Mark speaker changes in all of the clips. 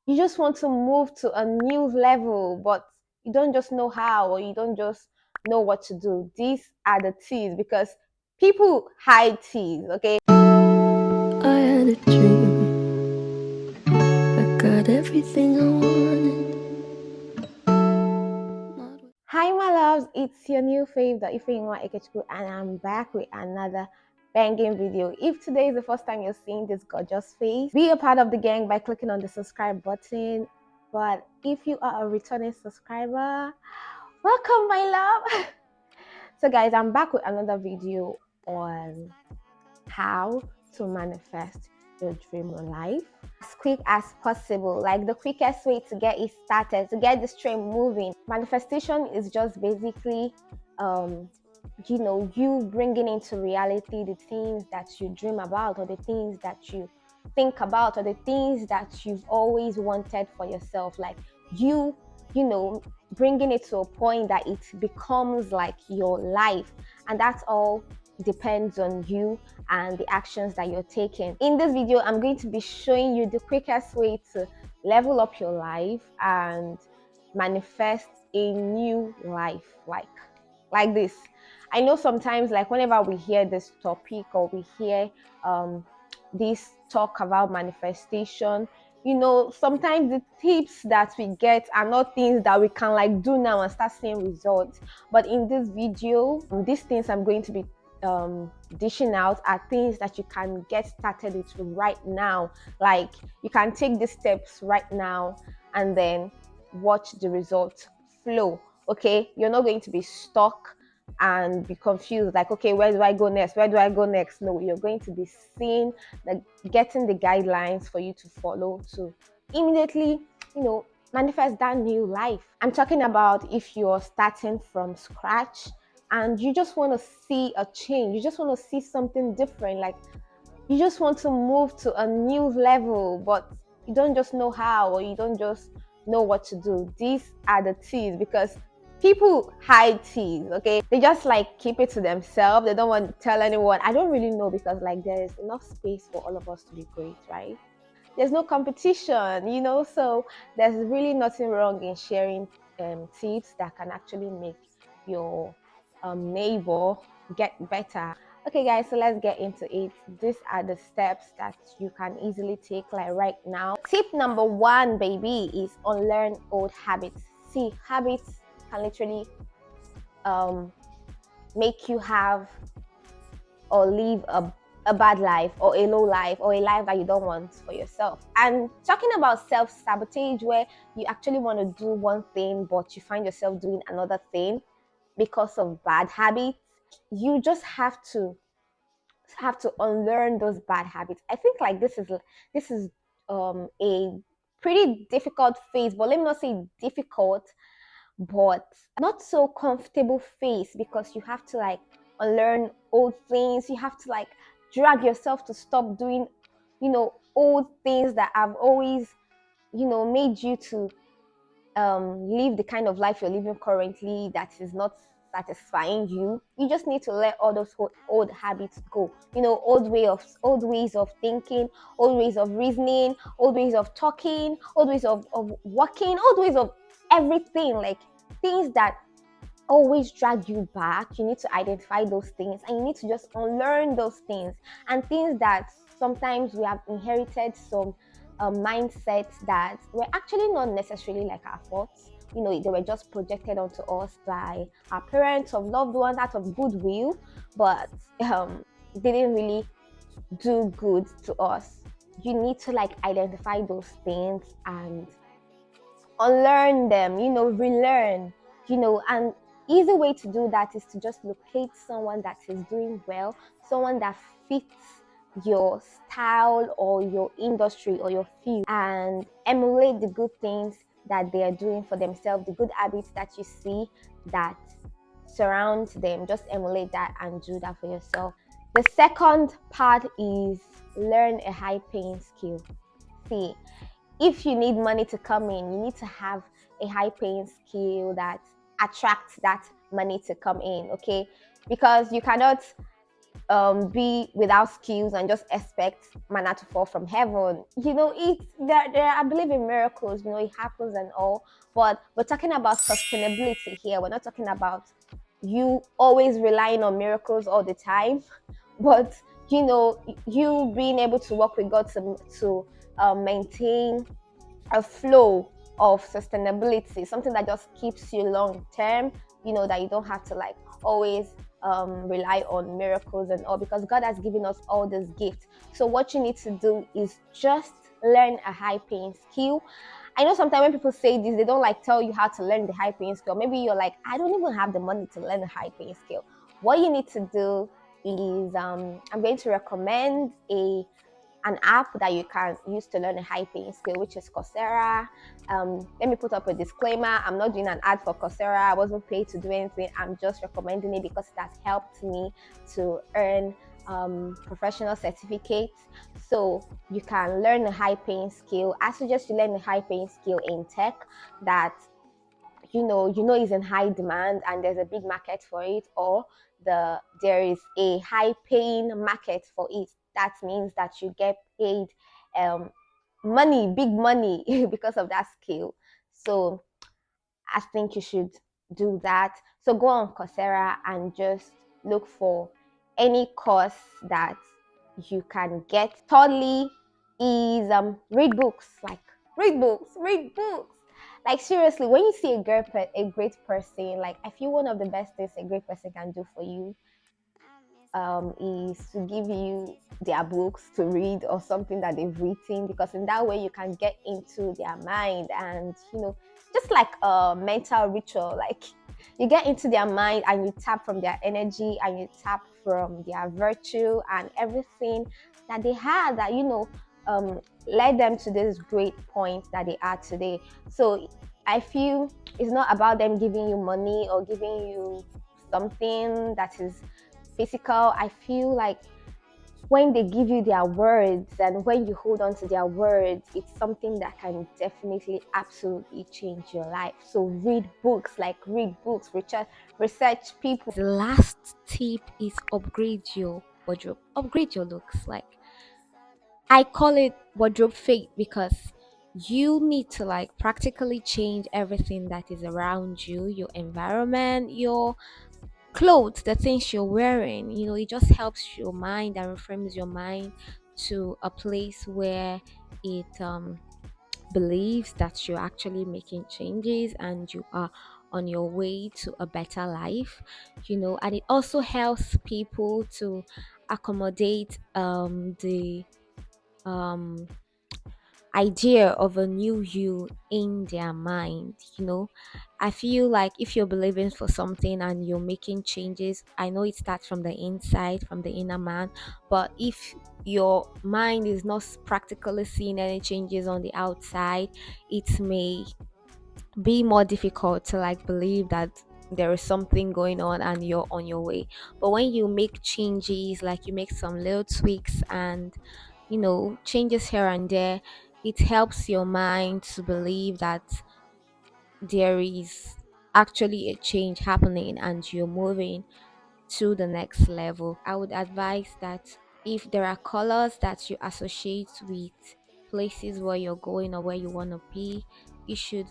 Speaker 1: You just want to move to a new level, but you don't just know how, or you don't just know what to do. These are the T's, because people hide T's, okay?
Speaker 2: I had a dream, I got everything I wanted.
Speaker 1: Hi, my loves, it's your new fave, the Ifeinwa Ekechukwu, and I'm back with another banging video. If today is the first time you're seeing this gorgeous face, be a part of the gang by clicking on the subscribe button. But if you are a returning subscriber, welcome, my love. So guys, I'm back with another video on how to manifest your dream life as quick as possible, like the quickest way to get it started, to get this train moving. Manifestation is just basically you bringing into reality the things that you dream about, or the things that you think about, or the things that you've always wanted for yourself. Like you bringing it to a point that it becomes like your life, and that's all depends on you and the actions that you're taking. In this video, I'm going to be showing you the quickest way to level up your life and manifest a new life, like this. I know sometimes, like whenever we hear this topic, or we hear this talk about manifestation, sometimes the tips that we get are not things that we can like do now and start seeing results. But in this video, these things I'm going to be dishing out are things that you can get started with right now. Like, you can take these steps right now and then watch the results flow. Okay, you're not going to be stuck and be confused, like, okay, where do I go next, where do I go next? No, you're going to be seeing, like, getting the guidelines for you to follow to immediately manifest that new life. I'm talking about if you're starting from scratch and you just want to see a change, you just want to see something different, like you just want to move to a new level, but you don't just know how, or you don't just know what to do. These are the T's, because people hide T's, okay? They just like keep it to themselves. They don't want to tell anyone. I don't really know, because like there is enough space for all of us to be great, right? There's no competition, so there's really nothing wrong in sharing tips that can actually make your neighbor get better. Okay guys, so let's get into it. These are the steps that you can easily take, like right now. Tip number one, baby, is unlearn old habits. See, habits can literally make you have or live a bad life, or a low life, or a life that you don't want for yourself. And talking about self-sabotage, where you actually want to do one thing but you find yourself doing another thing because of bad habits, you just have to unlearn those bad habits. I think like this is a pretty difficult phase, but let me not say difficult, but not so comfortable phase, because you have to like unlearn old things. You have to like drag yourself to stop doing old things that have always made you to live the kind of life you're living currently that is not satisfying you. You just need to let all those old habits go. Old ways of thinking, old ways of reasoning, old ways of talking, old ways of working, old ways of everything, like things that always drag you back. You need to identify those things, and you need to just unlearn those things, and things that sometimes we have inherited some mindsets that were actually not necessarily like our faults. They were just projected onto us by our parents, of loved ones, out of goodwill, but they didn't really do good to us. You need to like identify those things and unlearn them, relearn, and easy way to do that is to just locate someone that is doing well, someone that fits your style or your industry or your field, and emulate the good things that they are doing for themselves, the good habits that you see that surround them. Just emulate that and do that for yourself. The second part is learn a high paying skill. See, if you need money to come in, you need to have a high paying skill that attracts that money to come in, okay? Because you cannot be without skills and just expect manna to fall from heaven. It's there. I believe in miracles. It happens and all, but we're talking about sustainability here. We're not talking about you always relying on miracles all the time, but you being able to work with God to maintain a flow of sustainability, something that just keeps you long term, that you don't have to like always rely on miracles and all, because God has given us all this gift. So what you need to do is just learn a high paying skill. I know sometimes when people say this, they don't like tell you how to learn the high paying skill. Maybe you're like, I don't even have the money to learn a high paying skill. What you need to do is I'm going to recommend an app that you can use to learn a high paying skill, which is Coursera. Let me put up a disclaimer. I'm not doing an ad for Coursera. I wasn't paid to do anything. I'm just recommending it because it has helped me to earn professional certificates. So you can learn a high paying skill. I suggest you learn a high paying skill in tech that you know is in high demand and there's a big market for it, or there is a high paying market for it. That means that you get paid um money, big money because of that skill. So I think you should do that. So go on Coursera and just look for any course that you can get. Thirdly is read books. Like read books. Like seriously, when you see a great person, like I feel one of the best things a great person can do for you is to give you their books to read or something that they've written, because in that way you can get into their mind and just like a mental ritual, like you get into their mind and you tap from their energy and you tap from their virtue and everything that they had that led them to this great point that they are today. So I feel it's not about them giving you money or giving you something that is physical. I feel like when they give you their words and when you hold on to their words, it's something that can definitely absolutely change your life. So read books, research people.
Speaker 2: The last tip is upgrade your wardrobe, upgrade your looks. Like, I call it wardrobe fate because you need to like practically change everything that is around you, your environment, your clothes, the things you're wearing. It just helps your mind and reframes your mind to a place where it believes that you're actually making changes and you are on your way to a better life. And it also helps people to accommodate the um idea of a new you in their mind. I feel like if you're believing for something and you're making changes, I know it starts from the inside, from the inner man, but if your mind is not practically seeing any changes on the outside, it may be more difficult to like believe that there is something going on and you're on your way. But when you make changes, like you make some little tweaks and changes here and there, it helps your mind to believe that there is actually a change happening and you're moving to the next level. I would advise that if there are colors that you associate with places where you're going or where you want to be, you should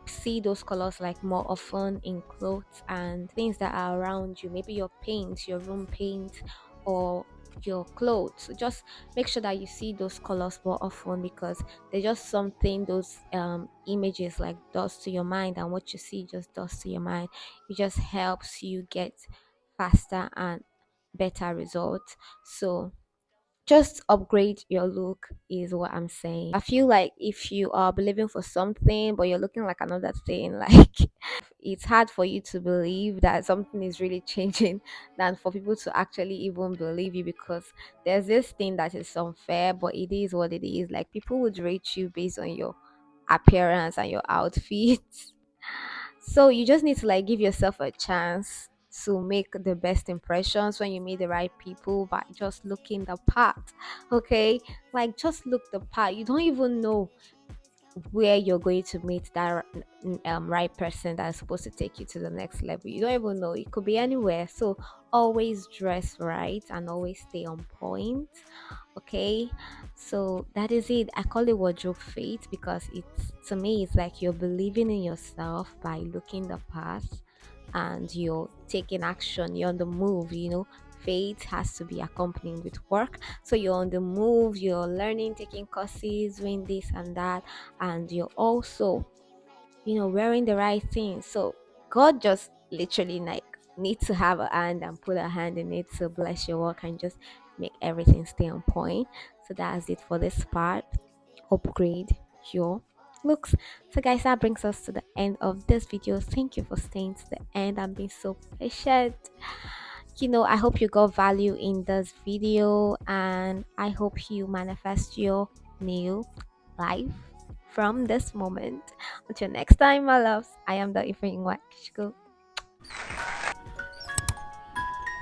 Speaker 2: see those colors like more often in clothes and things that are around you. Maybe your paint, your room paint, or your clothes. So just make sure that you see those colors more often because they're just something those images like does to your mind, and what you see just does to your mind. It just helps you get faster and better results. So just upgrade your look is what I'm saying. I feel like if you are believing for something but you're looking like another thing, like it's hard for you to believe that something is really changing than for people to actually even believe you, because there's this thing that is unfair, but it is what it is. Like, people would rate you based on your appearance and your outfit. So you just need to like give yourself a chance to make the best impressions when you meet the right people by just looking the part. Okay? Like, just look the part. You don't even know where you're going to meet that right person that's supposed to take you to the next level. You don't even know. It could be anywhere. So always dress right and always stay on point. Okay, so that is it. I call it wardrobe fate because it's, to me, it's like you're believing in yourself by looking the past and you're taking action. You're on the move. Faith has to be accompanied with work. So you're on the move, you're learning, taking courses, doing this and that, and you're also, wearing the right thing. So God just literally like need to have a hand and put a hand in it to bless your work and just make everything stay on point. So that's it for this part. Upgrade your looks. So guys, that brings us to the end of this video. Thank you for staying to the end and being so patient. I hope you got value in this video, and I hope you manifest your new life from this moment. Until next time, my loves, I am the Ifeanyi Nwachukwu.